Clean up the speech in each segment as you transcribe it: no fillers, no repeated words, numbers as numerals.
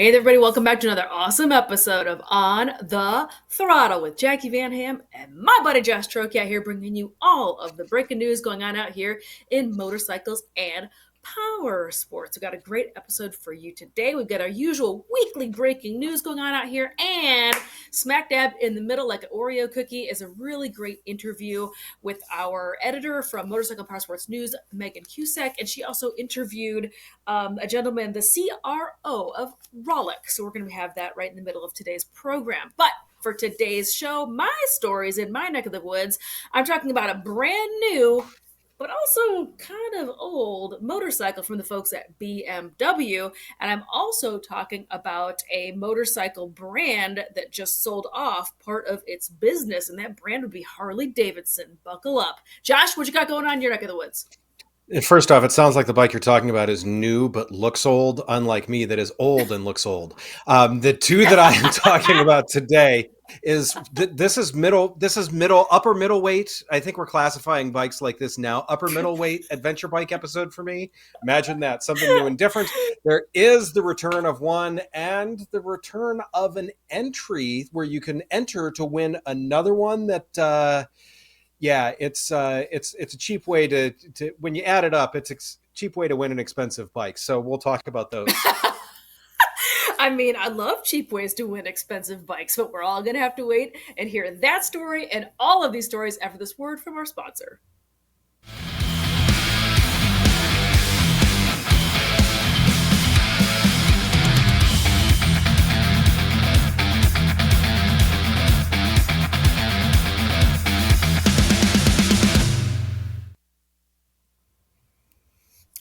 Hey there, everybody, welcome back to another awesome episode of On the Throttle with Jacqui Van Ham and my buddy Josh Trokia here, bringing you all of the breaking news going on out here in motorcycles and power sports. We've got a great episode for you today. We've got our usual weekly breaking news going on out here, and smack dab in the middle, like an Oreo cookie, is a really great interview with our editor from Motorcycle Power Sports News, Megan Cusack, and she also interviewed a gentleman, the CRO of Rollick. So we're going to have that right in the middle of today's program. But for today's show, my stories in my neck of the woods, I'm talking about a brand new but also kind of old motorcycle from the folks at BMW. And I'm also talking about a motorcycle brand that just sold off part of its business, and that brand would be Harley-Davidson. Buckle up. Josh, what you got going on in your neck of the woods? First off, it sounds like the bike you're talking about is new but looks old, unlike me that is old and looks old. The two that I am talking about today this is upper middleweight. I think we're classifying bikes like this now. Upper middleweight adventure bike episode for me. Imagine that, something new and different. There is the return of one and the return of an entry where you can enter to win another one that yeah, it's a cheap way to when you add it up, it's a cheap way to win an expensive bike. So we'll talk about those. I mean, I love cheap ways to win expensive bikes, but we're all going to have to wait and hear that story and all of these stories after this word from our sponsor.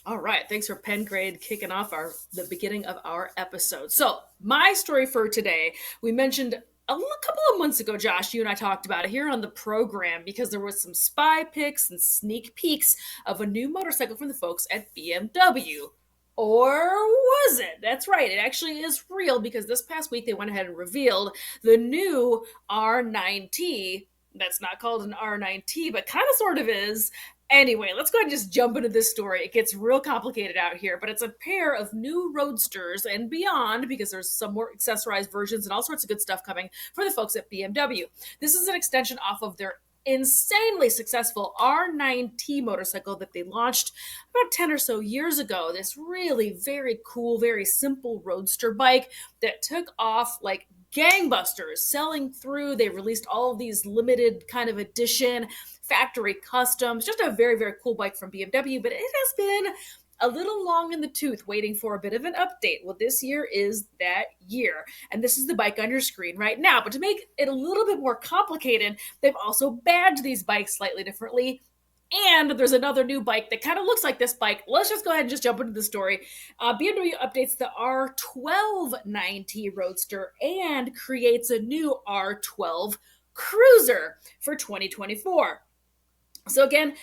All right, thanks for Pengrade kicking off the beginning of our episode. So my story for today, we mentioned a couple of months ago, Josh, you and I talked about it here on the program because there was some spy pics and sneak peeks of a new motorcycle from the folks at BMW. Or was it? That's right. It actually is real because this past week they went ahead and revealed the new R9T. That's not called an R9T, but kind of sort of is. Anyway, let's go ahead and just jump into this story. It gets real complicated out here, but it's a pair of new roadsters and beyond because there's some more accessorized versions and all sorts of good stuff coming for the folks at BMW. This is an extension off of their insanely successful R9T motorcycle that they launched about 10 or so years ago. This really very cool, very simple roadster bike that took off like gangbusters, selling through. They released all of these limited kind of edition factory customs. Just a very, very cool bike from BMW, but it has been a little long in the tooth waiting for a bit of an update. Well, this year is that year, and this is the bike on your screen right now. But to make it a little bit more complicated, they've also badged these bikes slightly differently. And there's another new bike that kind of looks like this bike. Let's just go ahead and just jump into the story. BMW updates the R12 nineT Roadster and creates a new R12 Cruiser for 2024. So again,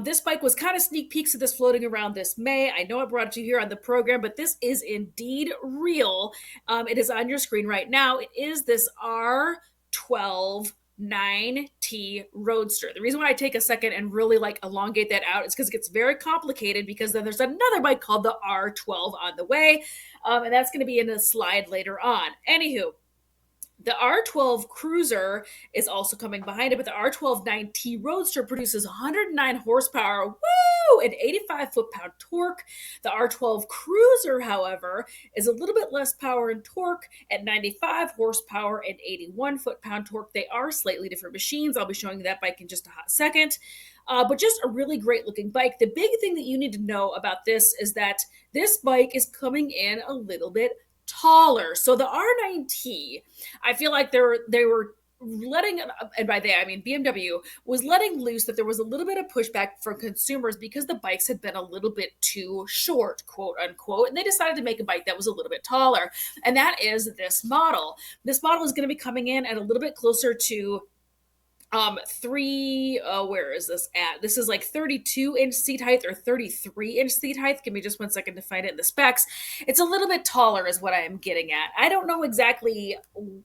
this bike was kind of sneak peeks of this floating around this May. I know I brought it to you here on the program, but this is indeed real. It is on your screen right now. It is this R12 nineT Roadster. The reason why I take a second and really elongate that out is because it gets very complicated because then there's another bike called the R12 on the way, and that's going to be in a slide later on. Anywho, the R12 Cruiser is also coming behind it, but the R12 nineT Roadster produces 109 horsepower, woo, and 85 foot-pound torque. The R12 Cruiser, however, is a little bit less power and torque at 95 horsepower and 81 foot-pound torque. They are slightly different machines. I'll be showing you that bike in just a hot second. But just a really great looking bike. The big thing that you need to know about this is that this bike is coming in a little bit taller. So the R9T, I feel like they were letting, and by they I mean BMW, was letting loose that there was a little bit of pushback from consumers because the bikes had been a little bit too short, quote unquote, and they decided to make a bike that was a little bit taller, and that is this model. This model is going to be coming in at a little bit closer to where is this at? This is like 32-inch seat height or 33-inch seat height. Give me just 1 second to find it in the specs. It's a little bit taller is what I am getting at. I don't know exactly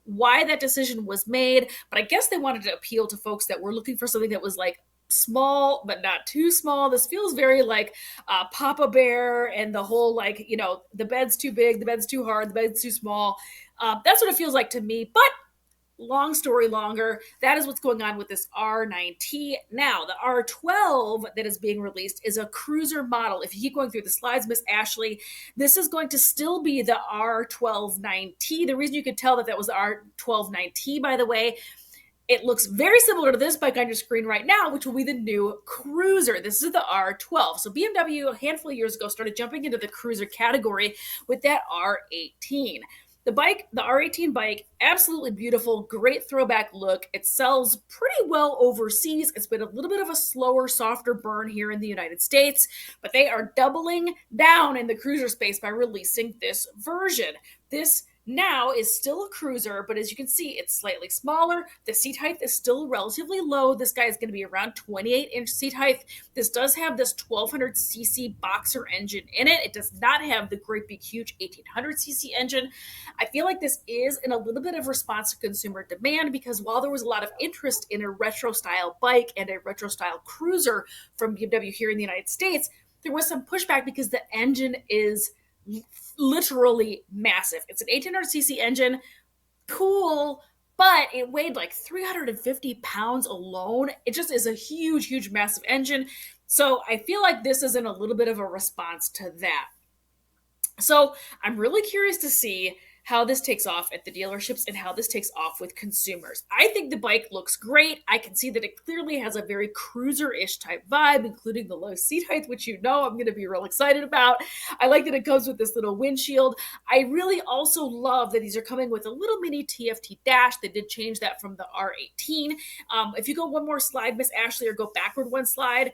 why that decision was made, but I guess they wanted to appeal to folks that were looking for something that was like small but not too small. This feels very like Papa Bear and the whole like, the bed's too big, the bed's too hard, the bed's too small. That's what it feels like to me. But long story longer, that is what's going on with this R9T. Now, the R12 that is being released is a cruiser model. If you keep going through the slides, Miss Ashley, this is going to still be the R12 9T. The reason you could tell that that was the R12 9T, by the way, it looks very similar to this bike on your screen right now, which will be the new cruiser. This is the R12. So BMW a handful of years ago started jumping into the cruiser category with that R18. The bike, the R18 bike, absolutely beautiful, great throwback look. It sells pretty well overseas. It's been a little bit of a slower, softer burn here in the United States, but they are doubling down in the cruiser space by releasing this version. This now is still a cruiser, but as you can see, it's slightly smaller. The seat height is still relatively low. This guy is going to be around 28-inch seat height. This does have this 1200cc boxer engine in it. It does not have the great big huge 1800cc engine. I feel like this is in a little bit of response to consumer demand, because while there was a lot of interest in a retro style bike and a retro style cruiser from BMW here in the United States, there was some pushback because the engine is literally massive. It's an 1800cc engine, cool, but it weighed like 350 pounds alone. It just is a huge, huge, massive engine. So I feel like this is in a little bit of a response to that. So I'm really curious to see how this takes off at the dealerships and how this takes off with consumers. I think the bike looks great. I can see that it clearly has a very cruiser-ish type vibe, including the low seat height, which I'm going to be real excited about. I like that it comes with this little windshield. I really also love that these are coming with a little mini TFT dash. They did change that from the R18. If you go one more slide, Miss Ashley, or go backward one slide,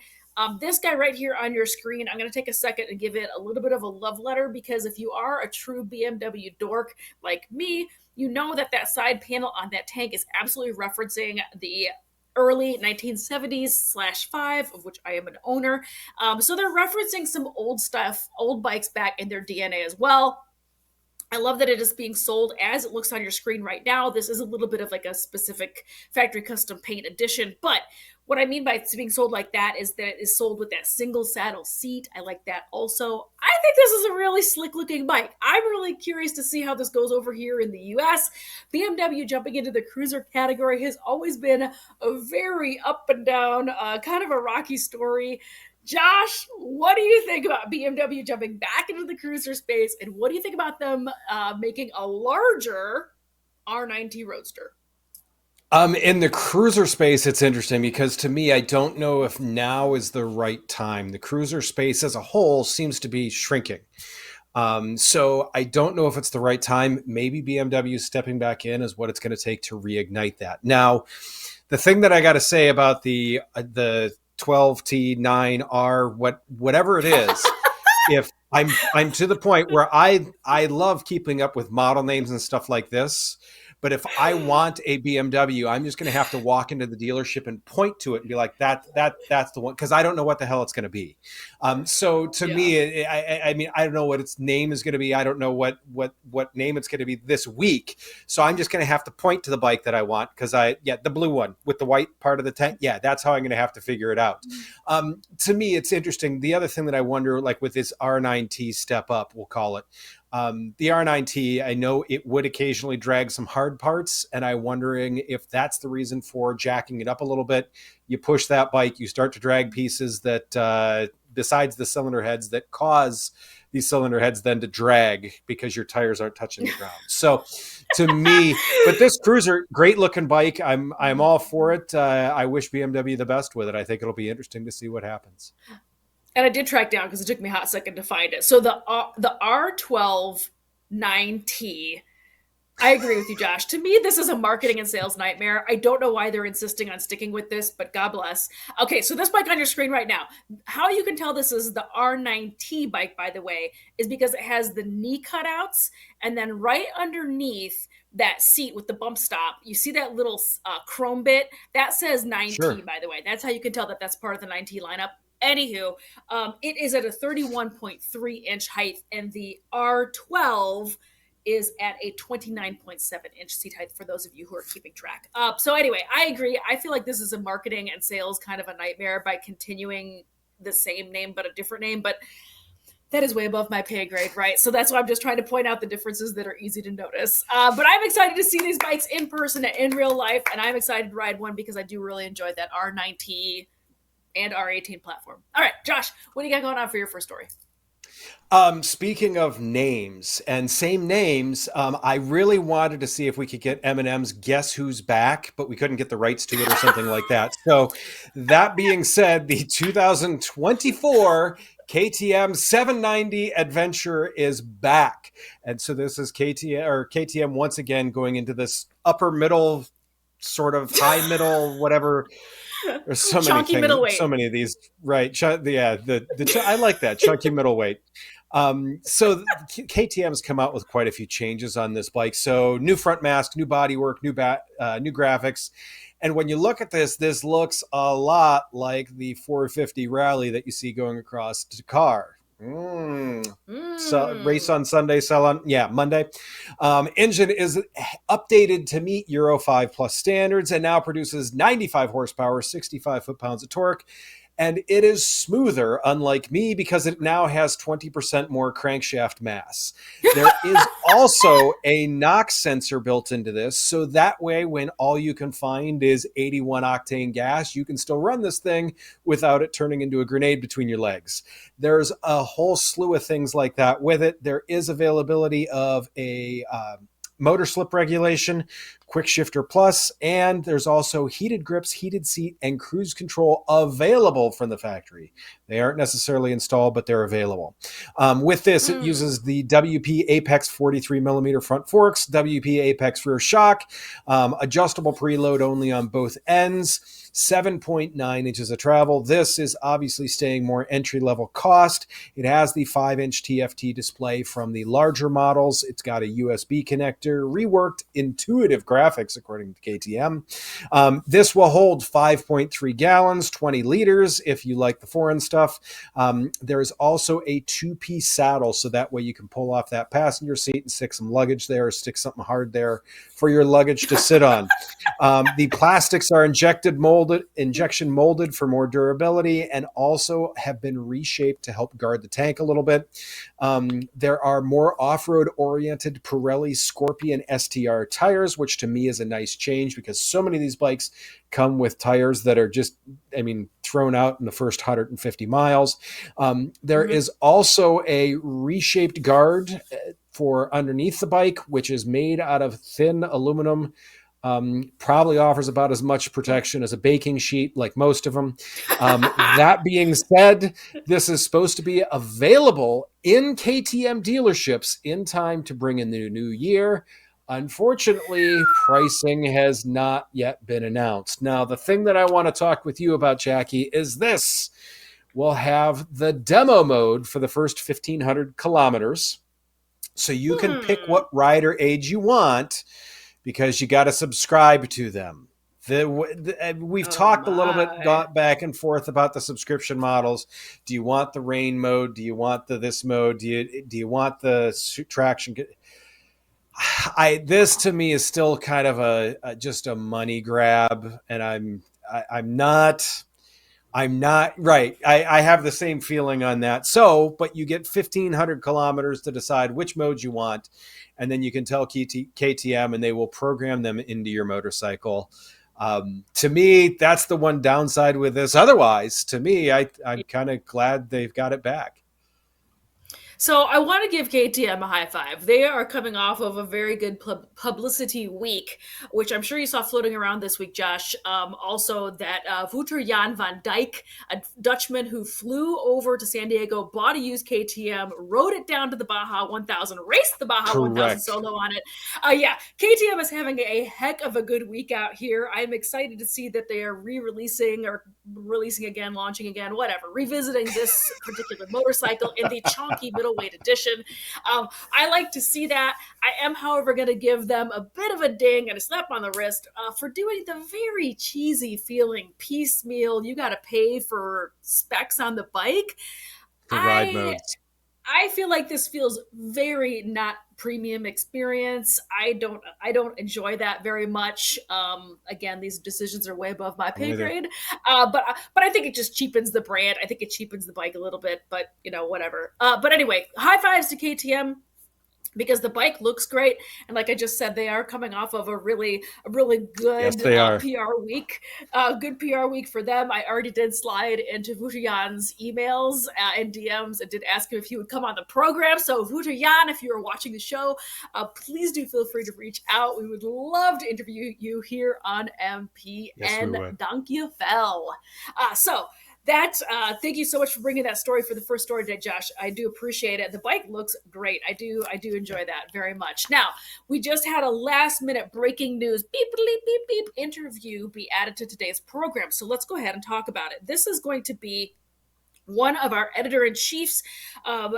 this guy right here on your screen, I'm going to take a second and give it a little bit of a love letter, because if you are a true BMW dork like me, you know that that side panel on that tank is absolutely referencing the early 1970s/5, of which I am an owner. So they're referencing some old stuff, old bikes back in their DNA as well. I love that it is being sold as it looks on your screen right now. This is a little bit of like a specific factory custom paint edition, but what I mean by it's being sold like that is that it is sold with that single saddle seat. I like that also. I think this is a really slick looking bike. I'm really curious to see how this goes over here in the US. BMW jumping into the cruiser category has always been a very up and down, kind of a rocky story. Josh, what do you think about BMW jumping back into the cruiser space, and what do you think about them making a larger R9T Roadster? In the cruiser space, it's interesting because to me, I don't know if now is the right time. The cruiser space as a whole seems to be shrinking. So I don't know if it's the right time. Maybe BMW stepping back in is what it's going to take to reignite that. Now, the thing that I got to say about the 12T9R, whatever it is, if I'm to the point where I love keeping up with model names and stuff like this. But if I want a BMW, I'm just going to have to walk into the dealership and point to it and be like, that's the one, because I don't know what the hell it's going to be. So to me, I mean, I don't know what its name is going to be. I don't know what name it's going to be this week. So I'm just going to have to point to the bike that I want, because the blue one with the white part of the tank. Yeah, that's how I'm going to have to figure it out. To me, it's interesting. The other thing that I wonder, like with this R9T step up, we'll call it, the R9T, I know it would occasionally drag some hard parts, and I'm wondering if that's the reason for jacking it up a little bit. You push that bike, you start to drag pieces that, besides the cylinder heads, that cause these cylinder heads then to drag because your tires aren't touching the ground. So to me, but this cruiser, great looking bike. I'm all for it. I wish BMW the best with it. I think it'll be interesting to see what happens. And I did track down because it took me a hot second to find it. So the R12 9T, I agree with you, Josh. To me, this is a marketing and sales nightmare. I don't know why they're insisting on sticking with this, but God bless. Okay, so this bike on your screen right now, how you can tell this is the R9T bike, by the way, is because it has the knee cutouts, and then right underneath that seat with the bump stop, you see that little chrome bit? That says 9T, sure. By the way. That's how you can tell that that's part of the 9T lineup. Anywho, it is at a 31.3 inch height, and the R12 is at a 29.7-inch seat height for those of you who are keeping track. So anyway, I agree. I feel like this is a marketing and sales kind of a nightmare by continuing the same name but a different name. But that is way above my pay grade, right? So that's why I'm just trying to point out the differences that are easy to notice. But I'm excited to see these bikes in person and in real life, and I'm excited to ride one because I do really enjoy that R9T and R18 platform. All right, Josh, what do you got going on for your first story? Speaking of names and same names, I really wanted to see if we could get Eminem's Guess Who's Back, but we couldn't get the rights to it or something like that. So that being said, the 2024 KTM 790 Adventure is back. And so this is KTM once again going into this upper middle, sort of high middle, whatever. There's so many Chunky things, middleweight. so many of these, right? I like that chunky middleweight. So KTM's come out with quite a few changes on this bike. So new front mask, new bodywork, new graphics. And when you look at this looks a lot like the 450 Rally that you see going across Dakar. So race on Sunday, sell on Monday. Engine is updated to meet Euro 5 plus standards and now produces 95 horsepower, 65 foot-pounds of torque. And it is smoother, unlike me, because it now has 20% more crankshaft mass. There is also a NOx sensor built into this, so that way when all you can find is 81 octane gas, you can still run this thing without it turning into a grenade between your legs. There's a whole slew of things like that with it. There is availability of a motor slip regulation, quick shifter plus, and there's also heated grips, heated seat, and cruise control available from the factory. They aren't necessarily installed, but they're available. With this, it uses the WP Apex 43 millimeter front forks, WP Apex rear shock, adjustable preload only on both ends, 7.9 inches of travel. This is obviously staying more entry-level cost. It has the 5-inch TFT display from the larger models. It's got a USB connector, reworked intuitive graphics, according to KTM. This will hold 5.3 gallons, 20 liters, if you like the foreign stuff. There is also a two-piece saddle, so that way you can pull off that passenger seat and stick some luggage there, or stick something hard there for your luggage to sit on. The plastics are injection molded for more durability, and also have been reshaped to help guard the tank a little bit. There are more off-road oriented Pirelli Scorpion STR tires, which to me is a nice change because so many of these bikes come with tires that are just, thrown out in the first 150 miles. There is also a reshaped guard for underneath the bike, which is made out of thin aluminum. Probably offers about as much protection as a baking sheet, like most of them. That being said, this is supposed to be available in KTM dealerships in time to bring in the new year. Unfortunately, pricing has not yet been announced. Now, the thing that I want to talk with you about, Jacqui, is this. We'll have the demo mode for the first 1,500 kilometers. So you can pick what rider age you want, because you got to subscribe to them. We've talked a little bit, got back and forth about the subscription models. Do you want the rain mode? Do you want this mode? Do you want the traction? This to me is still kind of just a money grab, and I'm not right. I have the same feeling on that. So, but you get 1,500 kilometers to decide which modes you want, and then you can tell KTM and they will program them into your motorcycle. To me, that's the one downside with this. Otherwise, to me, I'm kind of glad they've got it back. So I want to give KTM a high five. They are coming off of a very good publicity week, which I'm sure you saw floating around this week, Josh. Also, that Wouter Jan van Dijk, a Dutchman who flew over to San Diego, bought a used KTM, rode it down to the Baja 1000, raced the Baja 1000 Correct. solo on it. KTM is having a heck of a good week out here. I'm excited to see that they are re-releasing or releasing again, launching again, whatever, revisiting this particular motorcycle in the chunky middleweight edition. I like to see that. I am, however, going to give them a bit of a ding and a slap on the wrist for doing the very cheesy feeling piecemeal. You got to pay for specs on the bike. The ride modes. I feel like this feels very not premium experience. I don't enjoy that very much. Again, these decisions are way above my I'm pay with you. grade. But I think it just cheapens the brand. I think it cheapens the bike a little bit, but whatever. But anyway, high fives to KTM because the bike looks great, and like I just said, they are coming off of a really Yes, good they are. PR week for them. I already did slide into Vujayan's emails and DMs and did ask him if he would come on the program. So Vujayan, if you are watching the show, please do feel free to reach out. We would love to interview you here on Yes, we MPN. would. Donkey fell. So that thank you so much for bringing that story for the first story today, Josh. I do appreciate it. The bike looks great. I do enjoy that very much. Now, we just had a last minute breaking news beep beep beep beep interview be added to today's program, so let's go ahead and talk about it. This is going to be one of our editor-in-chiefs,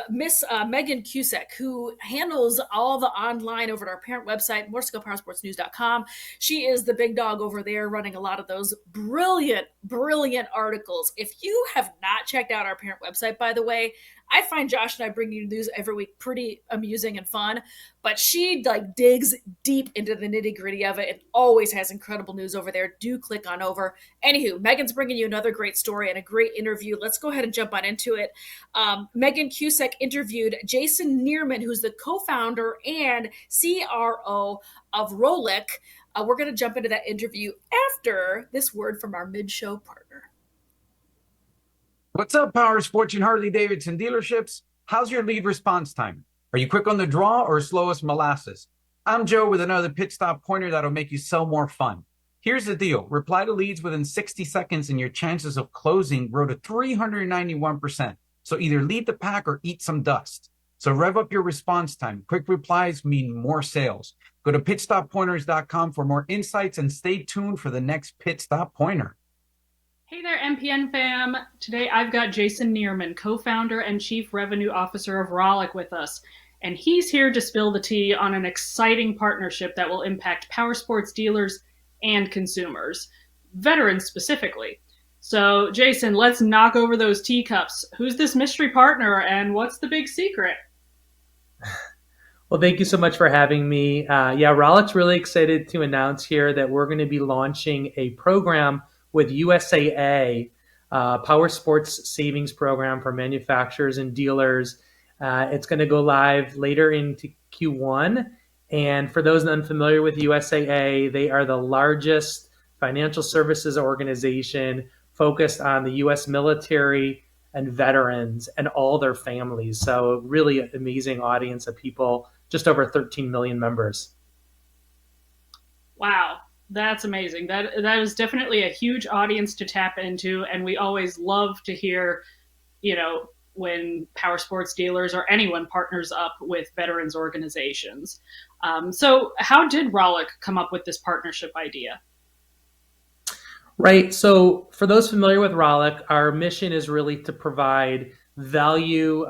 Miss Megan Cusack, who handles all the online over at our parent website, motorcyclepowersportsnews.com. She is the big dog over there running a lot of those brilliant, brilliant articles. If you have not checked out our parent website, by the way, I find Josh and I bring you news every week pretty amusing and fun, but she like digs deep into the nitty gritty of it and always has incredible news over there. Do click on over. Anywho, Megan's bringing you another great story and a great interview. Let's go ahead and jump on into it. Megan Cusack interviewed Jason Nierman, who's the co-founder and CRO of Rollick. We're going to jump into that interview after this word from our mid-show partner. What's up, Power Sports and Harley-Davidson dealerships? How's your lead response time? Are you quick on the draw or slow as molasses? I'm Joe with another pit stop pointer that'll make you sell more fun. Here's the deal. Reply to leads within 60 seconds and your chances of closing grow to 391%. So either lead the pack or eat some dust. So rev up your response time. Quick replies mean more sales. Go to pitstoppointers.com for more insights and stay tuned for the next Pit Stop Pointer. Hey there, MPN fam. Today I've got Jason Nierman, co-founder and chief revenue officer of Rollick with us. And he's here to spill the tea on an exciting partnership that will impact power sports dealers and consumers, veterans specifically. So Jason, let's knock over those teacups. Who's this mystery partner and what's the big secret? Well, thank you so much for having me. Rollick's really excited to announce here that we're going to be launching a program with USAA, Power Sports Savings Program for manufacturers and dealers. It's going to go live later into Q1. And for those unfamiliar with USAA, they are the largest financial services organization focused on the U.S. military and veterans and all their families. So really amazing audience of people, just over 13 million members. Wow. That's amazing. That is definitely a huge audience to tap into, and we always love to hear, when power sports dealers or anyone partners up with veterans organizations. So how did Rollick come up with this partnership idea? Right. So for those familiar with Rollick, our mission is really to provide value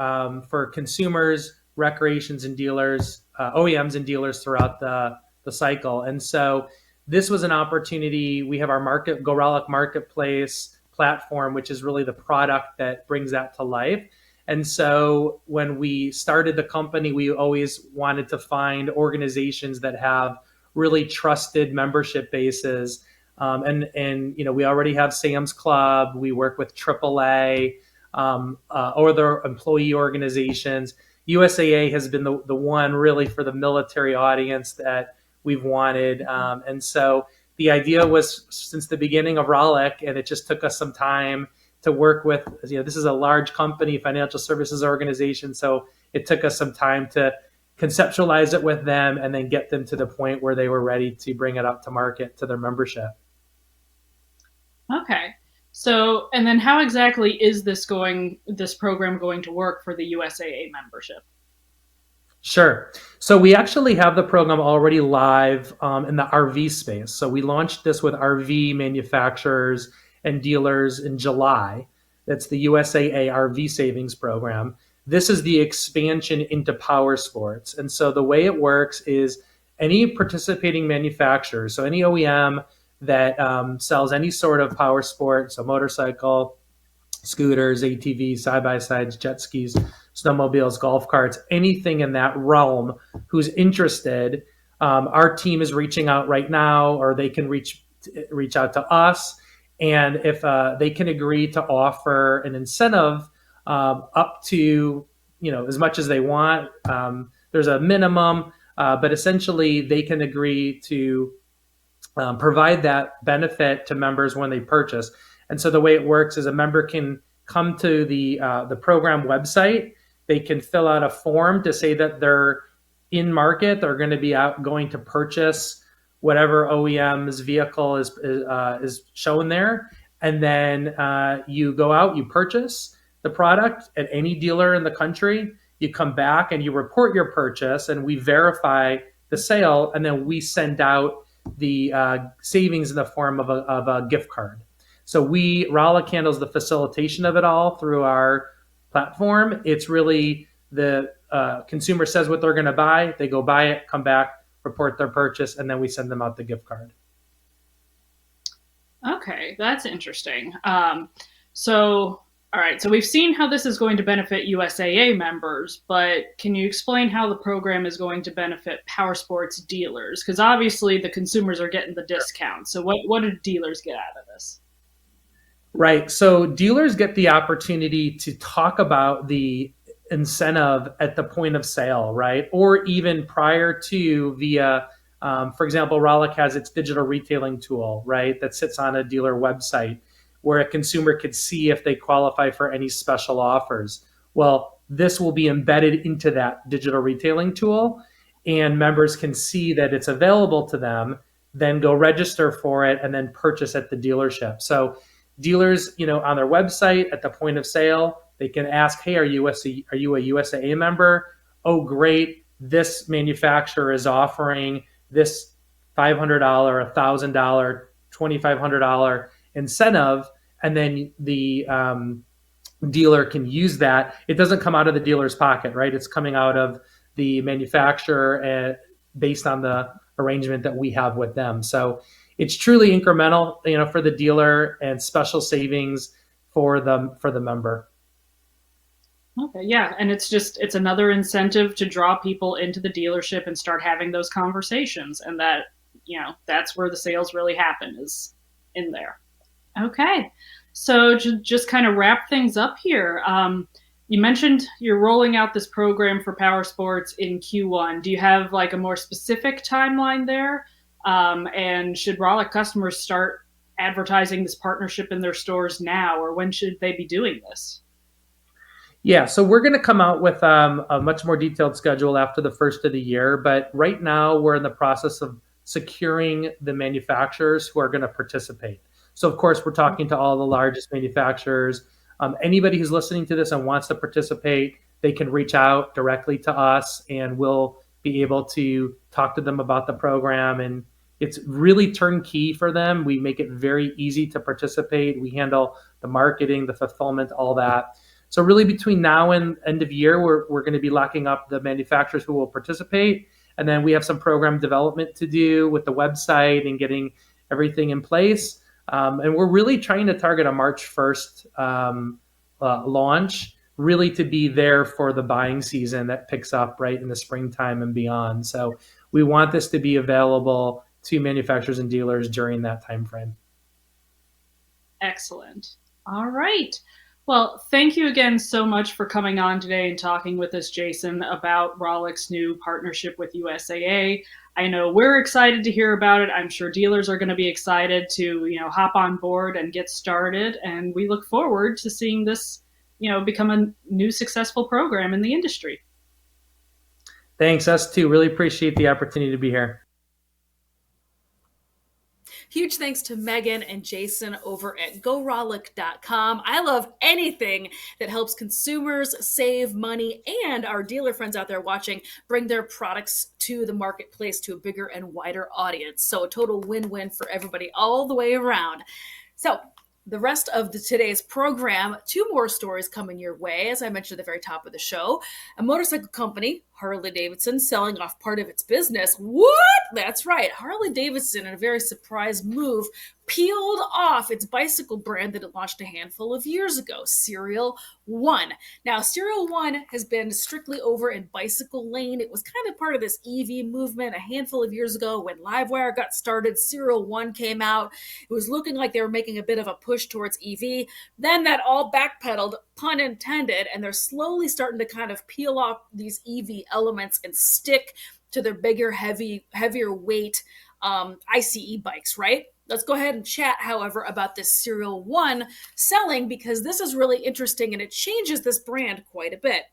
for consumers, recreations and dealers, OEMs and dealers throughout the cycle. And so this was an opportunity. We have our Go Rollick Marketplace platform, which is really the product that brings that to life. And so when we started the company, we always wanted to find organizations that have really trusted membership bases. We already have Sam's Club. We work with AAA, other employee organizations. USAA has been the one really for the military audience that we've wanted. And so the idea was since the beginning of Rollick, and it just took us some time to work with, this is a large company, financial services organization. So it took us some time to conceptualize it with them and then get them to the point where they were ready to bring it up to market to their membership. Okay. So, and then how exactly is this program going to work for the USAA membership? Sure. So we actually have the program already live in the RV space. So we launched this with RV manufacturers and dealers in July. That's the USAA RV Savings Program. This is the expansion into power sports. And so the way it works is any participating manufacturer, so any OEM that sells any sort of power sport, so motorcycle, scooters, ATVs, side-by-sides, jet skis, snowmobiles, golf carts, anything in that realm who's interested. Our team is reaching out right now, or they can reach out to us. And if they can agree to offer an incentive up to, as much as they want, there's a minimum, but essentially they can agree to provide that benefit to members when they purchase. And so the way it works is a member can come to the program website. They can fill out a form to say that they're in market. They're going to be going to purchase whatever OEM's vehicle is shown there. And then you go out, you purchase the product at any dealer in the country. You come back and you report your purchase, and we verify the sale, and then we send out the savings in the form of a gift card. So Rollick handles the facilitation of it all through our platform. It's really the consumer says what they're going to buy, they go buy it, come back, report their purchase, and then we send them out the gift card. Okay, that's interesting. All right, so we've seen how this is going to benefit USAA members, but can you explain how the program is going to benefit powersports dealers? Because obviously the consumers are getting the discount. So what do dealers get out of this? Right. So dealers get the opportunity to talk about the incentive at the point of sale, right? Or even prior to via, for example, Rollick has its digital retailing tool, right? That sits on a dealer website where a consumer could see if they qualify for any special offers. Well, this will be embedded into that digital retailing tool, and members can see that it's available to them, then go register for it, and then purchase at the dealership. So dealers, on their website at the point of sale, they can ask, hey, are you a USAA member? Oh, great. This manufacturer is offering this $500, $1,000, $2,500 incentive, and then the dealer can use that. It doesn't come out of the dealer's pocket, right? It's coming out of the manufacturer based on the arrangement that we have with them. So it's truly incremental, for the dealer, and special savings for the member. Okay, yeah, and it's another incentive to draw people into the dealership and start having those conversations, and that's where the sales really happen, is in there. Okay, so just kind of wrap things up here. You mentioned you're rolling out this program for power sports in Q1. Do you have like a more specific timeline there? And should Rollick customers start advertising this partnership in their stores now, or when should they be doing this? Yeah, so we're going to come out with a much more detailed schedule after the first of the year. But right now, we're in the process of securing the manufacturers who are going to participate. So, of course, we're talking to all the largest manufacturers. Anybody who's listening to this and wants to participate, they can reach out directly to us, and we'll be able to talk to them about the program. And it's really turnkey for them. We make it very easy to participate. We handle the marketing, the fulfillment, all that. So really between now and end of year, we're going to be locking up the manufacturers who will participate. And then we have some program development to do with the website and getting everything in place. And we're really trying to target a March 1st launch, really to be there for the buying season that picks up right in the springtime and beyond. So we want this to be available to manufacturers and dealers during that time frame. Excellent. All right. Well, thank you again so much for coming on today and talking with us, Jason, about Rollick's new partnership with USAA. I know we're excited to hear about it. I'm sure dealers are going to be excited to, hop on board and get started. And we look forward to seeing this, become a new successful program in the industry. Thanks, us too. Really appreciate the opportunity to be here. Huge thanks to Megan and Jason over at GoRollick.com. I love anything that helps consumers save money and our dealer friends out there watching bring their products to the marketplace to a bigger and wider audience. So a total win-win for everybody all the way around. So the rest of today's program, 2 more stories coming your way. As I mentioned at the very top of the show, a motorcycle company, Harley-Davidson selling off part of its business. What? That's right. Harley-Davidson, in a very surprise move, peeled off its bicycle brand that it launched a handful of years ago, Serial One. Now, Serial One has been strictly over in bicycle lane. It was kind of part of this EV movement a handful of years ago when Livewire got started. Serial One came out. It was looking like they were making a bit of a push towards EV. Then that all backpedaled, pun intended, and they're slowly starting to kind of peel off these EV elements and stick to their bigger, heavier weight ICE bikes, right? Let's go ahead and chat, however, about this Serial One selling, because this is really interesting and it changes this brand quite a bit.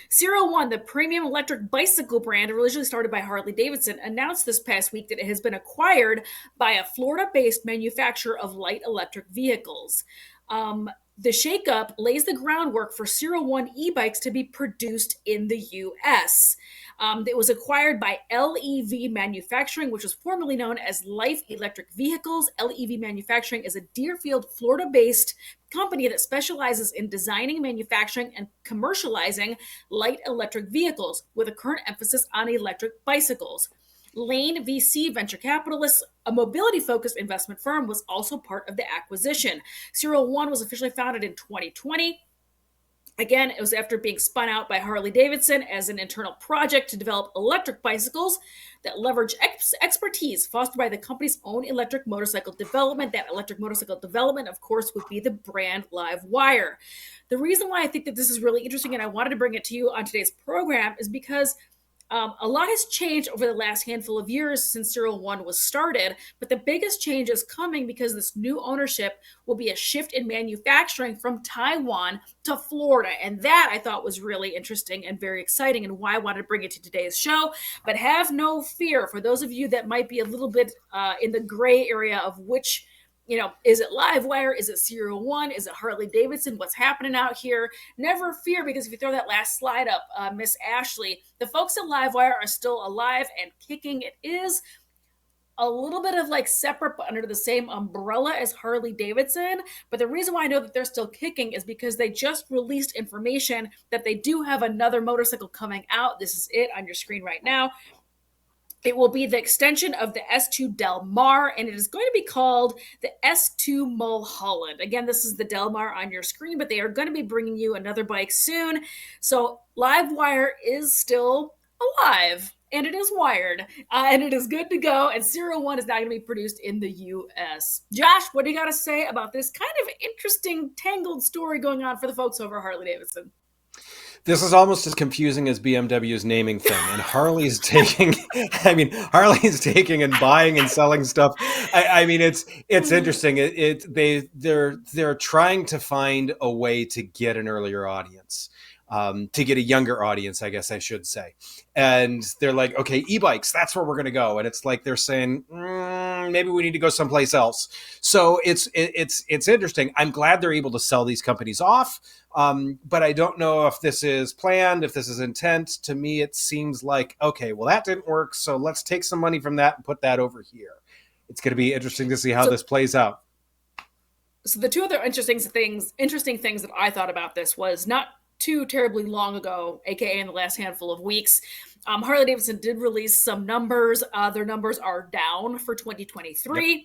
Serial One, the premium electric bicycle brand originally started by Harley-Davidson, announced this past week that it has been acquired by a Florida-based manufacturer of light electric vehicles. The shakeup lays the groundwork for Serial One e-bikes to be produced in the U.S. It was acquired by LEV Manufacturing, which was formerly known as Life Electric Vehicles. LEV Manufacturing is a Deerfield, Florida-based company that specializes in designing, manufacturing, and commercializing light electric vehicles with a current emphasis on electric bicycles. Lane VC Venture Capitalists, a mobility-focused investment firm, was also part of the acquisition. Serial One was officially founded in 2020. Again, it was after being spun out by Harley-Davidson as an internal project to develop electric bicycles that leverage expertise fostered by the company's own electric motorcycle development. That electric motorcycle development, of course, would be the brand Livewire. The reason why I think that this is really interesting and I wanted to bring it to you on today's program is because a lot has changed over the last handful of years since Serial One was started, but the biggest change is coming because this new ownership will be a shift in manufacturing from Taiwan to Florida. And that I thought was really interesting and very exciting and why I wanted to bring it to today's show. But have no fear for those of you that might be a little bit in the gray area of which, is it Livewire? Is it Serial One? Is it Harley-Davidson? What's happening out here? Never fear, because if you throw that last slide up, Miss Ashley, the folks at Livewire are still alive and kicking. It is a little bit of like separate but under the same umbrella as Harley-Davidson. But the reason why I know that they're still kicking is because they just released information that they do have another motorcycle coming out. This is it on your screen right now. It will be the extension of the S2 Del Mar, and it is going to be called the S2 Mulholland. Again, this is the Del Mar on your screen, but they are going to be bringing you another bike soon. So Livewire is still alive, and it is wired, and it is good to go, and Serial One is now going to be produced in the U.S. Josh, what do you got to say about this kind of interesting, tangled story going on for the folks over at Harley-Davidson? This is almost as confusing as BMW's naming thing, and Harley's taking and buying and selling stuff. It's interesting. They're trying to find a way to get an earlier audience, to get a younger audience, I guess I should say. And they're like, okay, e-bikes, that's where we're going to go. And it's like they're saying, maybe we need to go someplace else. So it's interesting. I'm glad they're able to sell these companies off. But I don't know if this is planned, if this is intent. To me, it seems like, okay, well, that didn't work. So let's take some money from that and put that over here. It's going to be interesting to see how this plays out. So the two other interesting things that I thought about this was not too terribly long ago, aka in the last handful of weeks, Harley-Davidson did release some numbers. Their numbers are down for 2023. Yep.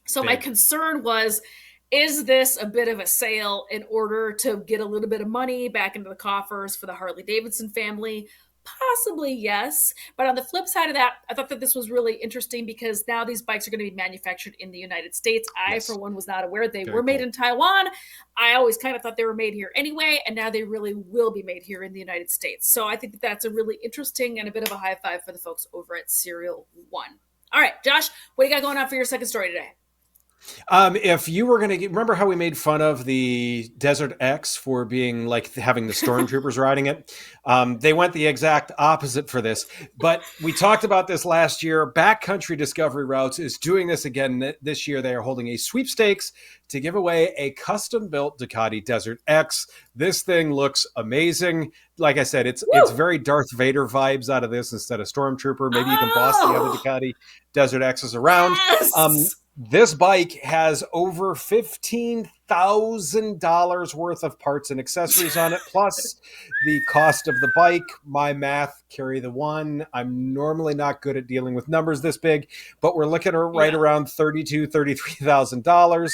So my concern was, is this a bit of a sale in order to get a little bit of money back into the coffers for the Harley-Davidson family? Possibly, yes. But on the flip side of that, I thought that this was really interesting because now these bikes are going to be manufactured in the United States. I, for one, was not aware they were made in Taiwan. I always kind of thought they were made here anyway, and now they really will be made here in the United States. So I think that that's a really interesting and a bit of a high five for the folks over at Serial One. All right, Josh, what do you got going on for your second story today? If you were going to remember how we made fun of the DesertX for being like having the stormtroopers riding it, they went the exact opposite for this. But we talked about this last year. Backcountry Discovery Routes is doing this again this year. They are holding a sweepstakes to give away a custom-built Ducati DesertX. This thing looks amazing. Like I said, it's very Darth Vader vibes out of this instead of Stormtrooper. Maybe you can boss the other Ducati DesertXs around. Yes! This bike has over $15,000 worth of parts and accessories on it, plus the cost of the bike. My math carry the one. I'm normally not good at dealing with numbers this big, but we're looking at right around $33,000.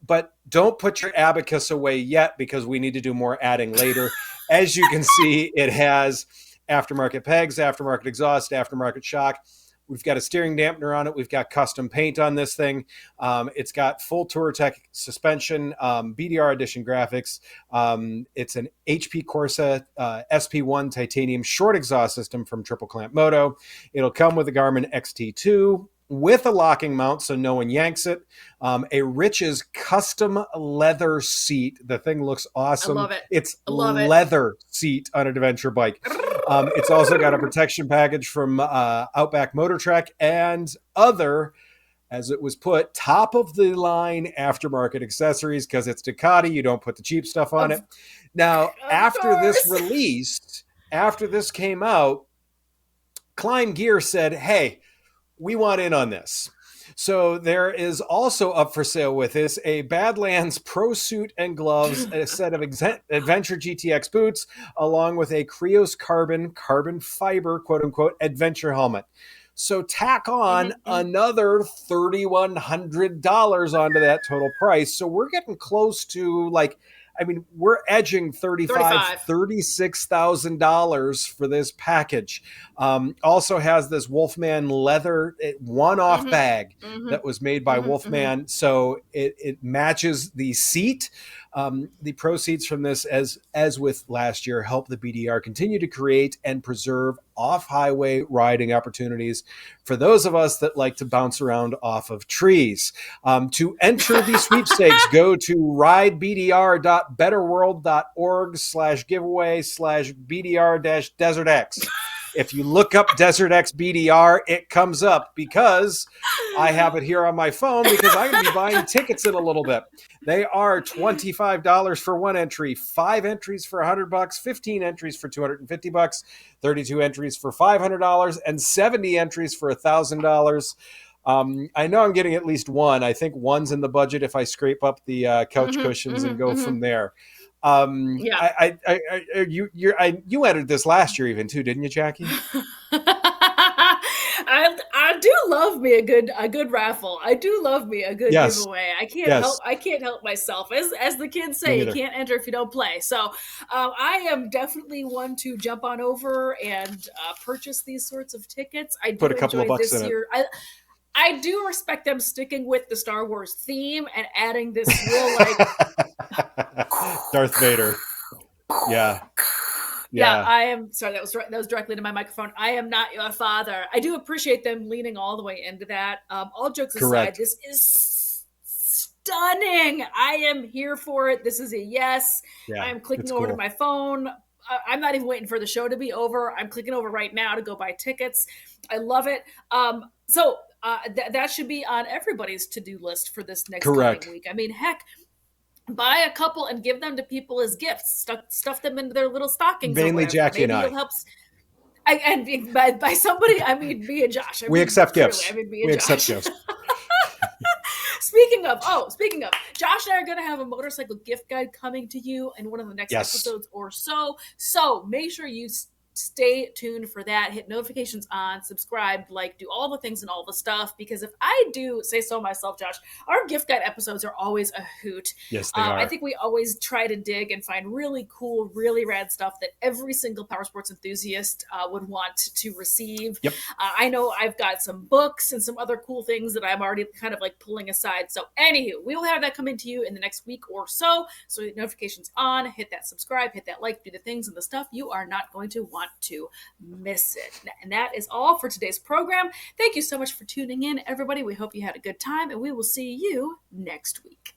But don't put your abacus away yet, because we need to do more adding later. As you can see, it has aftermarket pegs, aftermarket exhaust, aftermarket shock. We've got a steering dampener on it. We've got custom paint on this thing. It's got full TourTech suspension, BDR edition graphics. It's an HP Corsa SP1 titanium short exhaust system from Triple Clamp Moto. It'll come with a Garmin XT2 with a locking mount so no one yanks it. A Rich's custom leather seat. The thing looks awesome. I love it. It's love it. leather seat on an adventure bike. It's also got a protection package from Outback Motor Trek and other, as it was put, top of the line aftermarket accessories, because it's Ducati. You don't put the cheap stuff on it. Now, after this released, after this came out, Climb Gear said, hey, we want in on this. So there is also up for sale with this a Badlands Pro Suit and gloves, a set of Adventure GTX boots, along with a Krios carbon fiber, quote unquote, adventure helmet. So tack on another $3,100 onto that total price. So we're getting close to, like, I mean, we're edging $36,000 for this package. Also has this Wolfman leather one-off bag that was made by Wolfman. So it matches the seat. The proceeds from this, as with last year, help the BDR continue to create and preserve off-highway riding opportunities for those of us that like to bounce around off of trees. To enter the sweepstakes, go to ridebdr.betterworld.org/giveaway/BDR-DesertX. If you look up DesertX BDR, it comes up, because I have it here on my phone, because I'm going to be buying tickets in a little bit. They are $25 for one entry, 5 entries for $100, 15 entries for $250, 32 entries for $500, and 70 entries for $1,000. I know I'm getting at least one. I think one's in the budget if I scrape up the couch cushions and go from there. You entered this last year even too, didn't you, Jacqui? I do love me a good raffle. I do love me a good giveaway. I can't help myself. As the kids say, you can't enter if you don't play. So I am definitely one to jump on over and purchase these sorts of tickets. I do put a couple of bucks in year. I do respect them sticking with the Star Wars theme and adding this real, like, Darth Vader. Yeah. I am sorry. That was directly to my microphone. I am not your father. I do appreciate them leaning all the way into that. All jokes aside, this is stunning. I am here for it. This is a yes. I am clicking over to my phone. I'm not even waiting for the show to be over. I'm clicking over right now to go buy tickets. I love it. So that should be on everybody's to-do list for this next coming week. I mean, heck, buy a couple and give them to people as gifts. Stuff them into their little stockings. Mainly Jacqui and I. And by somebody, I mean me and Josh. We accept gifts. We accept gifts. Speaking of, Josh and I are going to have a motorcycle gift guide coming to you in one of the next episodes or so. So make sure you stay tuned for that. Hit notifications on, subscribe, like, do all the things and all the stuff, because if I do say so myself, Josh, our gift guide episodes are always a hoot. Yes, they are. I think we always try to dig and find really cool, really rad stuff that every single power sports enthusiast would want to receive. Yep. I know I've got some books and some other cool things that I'm already kind of like pulling aside. So anywho, we will have that coming to you in the next week or so. So notifications on, hit that subscribe, hit that like, do the things and the stuff you are not going to want to miss it. And that is all for today's program. Thank you so much for tuning in, everybody. We hope you had a good time, and we will see you next week.